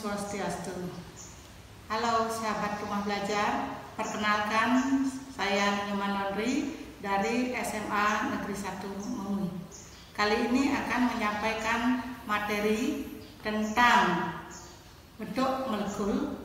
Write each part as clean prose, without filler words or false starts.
Swastiastu. Halo sahabat rumah belajar, perkenalkan saya Nyoman Laundry dari SMA Negeri 1 Mengui. Kali ini akan menyampaikan materi tentang bentuk molekul.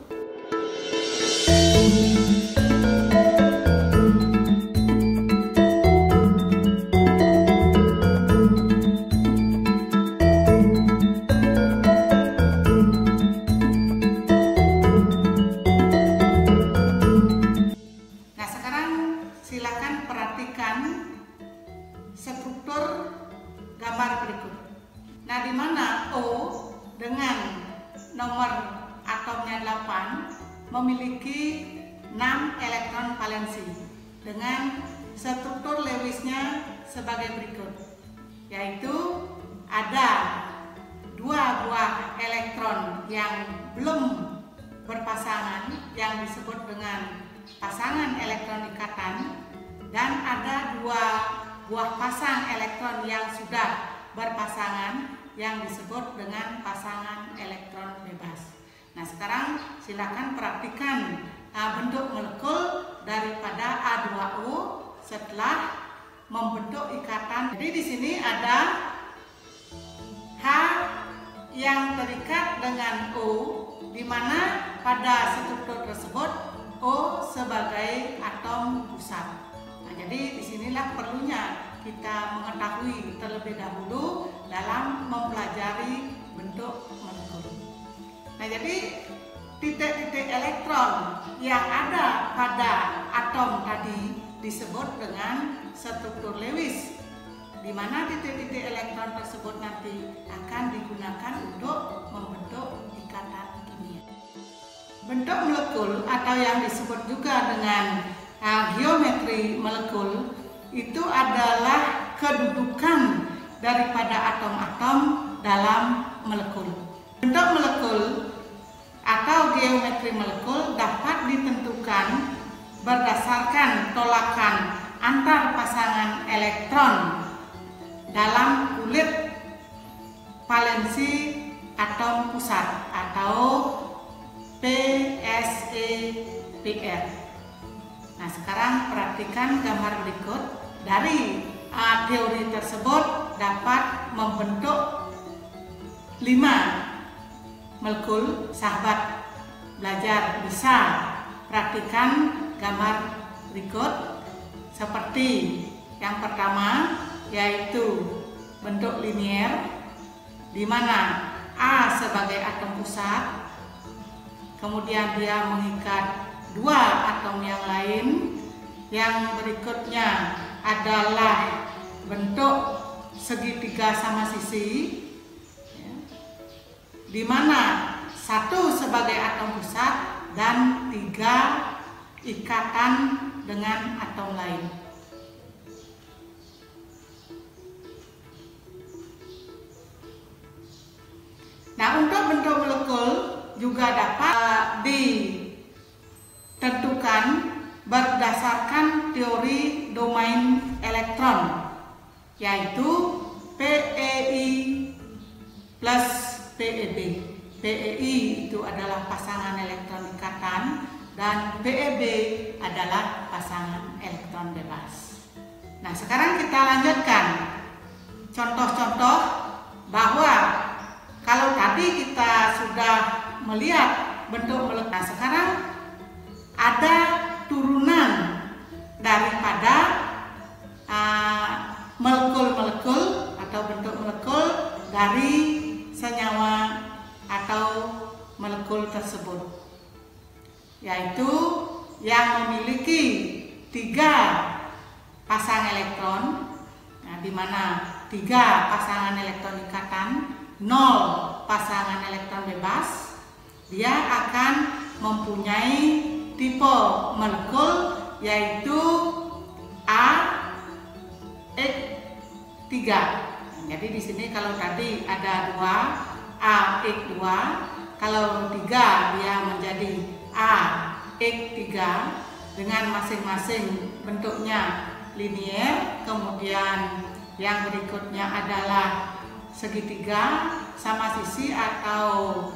Silakan perhatikan struktur gambar berikut. Nah, di mana O dengan nomor atomnya 8 memiliki 6 elektron valensi dengan struktur Lewisnya sebagai berikut, yaitu ada 2 buah elektron yang belum berpasangan yang disebut dengan pasangan elektron ikatan, dan ada 2 buah pasang elektron yang sudah berpasangan yang disebut dengan pasangan elektron bebas. Nah, sekarang silakan perhatikan bentuk molekul daripada A2O setelah membentuk ikatan. Jadi di sini ada H yang terikat dengan O, di mana pada struktur tersebut O sebagai atom pusat. Nah, jadi disinilah perlunya kita mengetahui terlebih dahulu dalam mempelajari bentuk molekul. Nah, jadi titik-titik elektron yang ada pada atom tadi disebut dengan struktur Lewis, di mana titik-titik elektron tersebut nanti akan digunakan untuk membentuk ikatan kimia. Bentuk molekul atau yang disebut juga dengan geometri molekul itu adalah kedudukan daripada atom-atom dalam molekul. Bentuk molekul atau geometri molekul dapat ditentukan berdasarkan tolakan antar pasangan elektron dalam kulit valensi atom pusat atau PSEPR. Nah, sekarang perhatikan gambar berikut. Dari teori tersebut dapat membentuk 5 molekul. Sahabat belajar bisa perhatikan gambar berikut seperti yang pertama, yaitu bentuk linier, di mana A sebagai atom pusat, kemudian dia mengikat 2 atom yang lain. Yang berikutnya adalah bentuk segitiga sama sisi, di mana 1 sebagai atom pusat dan 3 ikatan dengan atom lain. Nah, untuk bentuk molekul juga dapat ditentukan berdasarkan teori domain elektron, yaitu PeI plus PeB. PeI itu adalah pasangan elektron ikatan dan PeB adalah pasangan elektron bebas. Nah, sekarang kita lanjutkan contoh-contoh bahwa kalau tadi kita sudah melihat bentuk molekul, nah sekarang ada turunan daripada molekul-molekul atau bentuk molekul dari senyawa atau molekul tersebut, yaitu yang memiliki 3 pasang elektron, nah, di mana 3 pasangan elektron ikatan, 0 pasangan elektron bebas. Dia akan mempunyai tipe molekul yaitu AX3. Jadi di sini kalau tadi ada 2 AX2, kalau 3 dia menjadi AX3 dengan masing-masing bentuknya linier. Kemudian yang berikutnya adalah segitiga sama sisi atau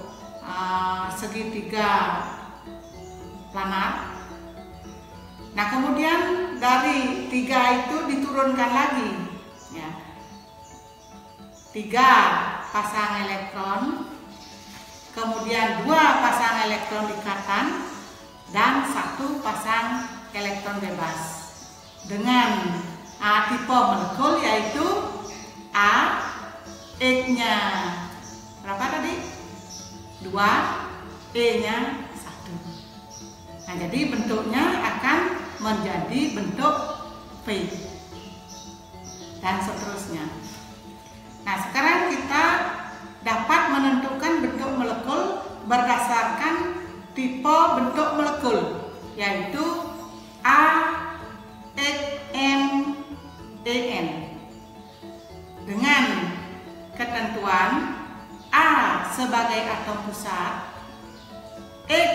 segitiga planar. Nah, kemudian dari 3 itu diturunkan lagi, ya. 3 pasang elektron, kemudian 2 pasang elektron ikatan, dan 1 pasang elektron bebas. Dengan tipe molekul yaitu A, X-nya berapa tadi? 2, E-nya 1. Nah, jadi bentuknya akan menjadi bentuk V dan seterusnya. Nah, sekarang kita dapat menentukan bentuk molekul berdasarkan tipe bentuk molekul, yaitu A, X, M, En. Dengan ketentuan A sebagai atom pusat, X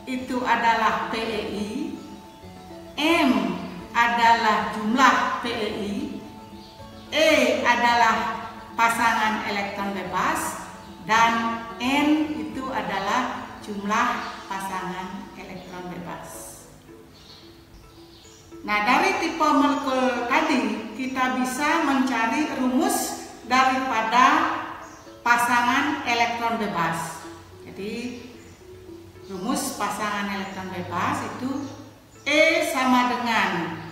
itu adalah PeI, M adalah jumlah PeI, E adalah pasangan elektron bebas, dan N itu adalah jumlah pasangan elektron bebas. Nah, dari tipe molekul tadi kita bisa mencari rumus daripada pasangan elektron bebas. Jadi rumus pasangan elektron bebas itu E sama dengan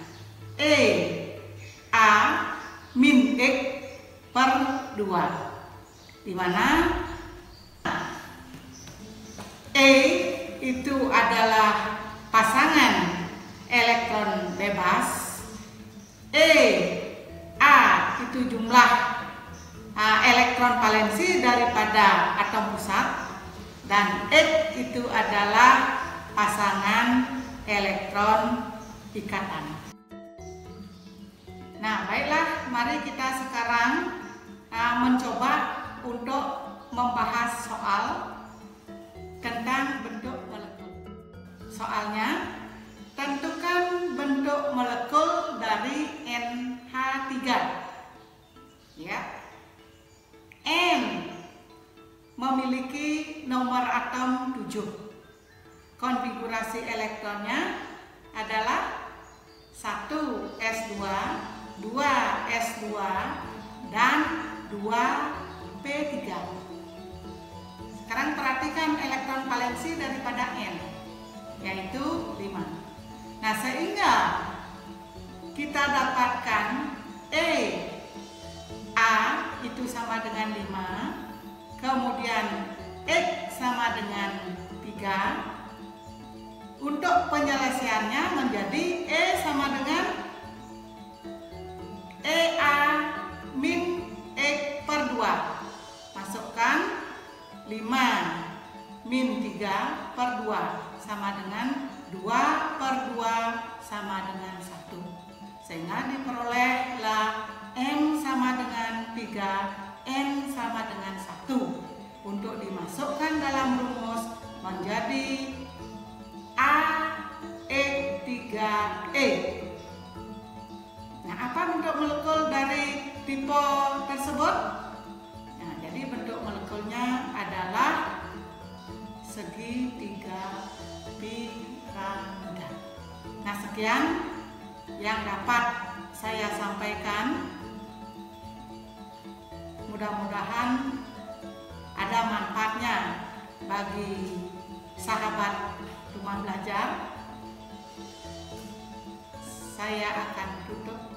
E A min X per 2, di mana E itu adalah pasangan elektron bebas, E A itu jumlah elektron valensi daripada atom pusat, dan X itu adalah pasangan elektron ikatan. Nah, baiklah, mari kita sekarang mencoba untuk membahas soal tentang bentuk molekul. Soalnya, tentukan bentuk molekul dari NH3. Ya. N memiliki nomor atom 7. Konfigurasi elektronnya adalah 1s2, 2s2, dan 2p3. Sekarang perhatikan elektron valensi daripada N, yaitu 5. Nah, sehingga kita dapatkan A itu sama dengan 5, kemudian X sama dengan 3. Untuk penyelesaiannya menjadi E sama dengan EA min X per 2. Masukkan 5 min 3 per 2 sama dengan 2 per 2 sama dengan 1. Sehingga diperolehlah M sama dengan 3, N sama dengan 1. Untuk dimasukkan dalam rumus menjadi AX3E. Nah, apa bentuk molekul dari tipe tersebut? Nah, jadi bentuk molekulnya adalah segitiga piramida. Nah, sekian yang dapat saya sampaikan. Mudah-mudahan ada manfaatnya bagi sahabat rumah belajar. Saya akan tutup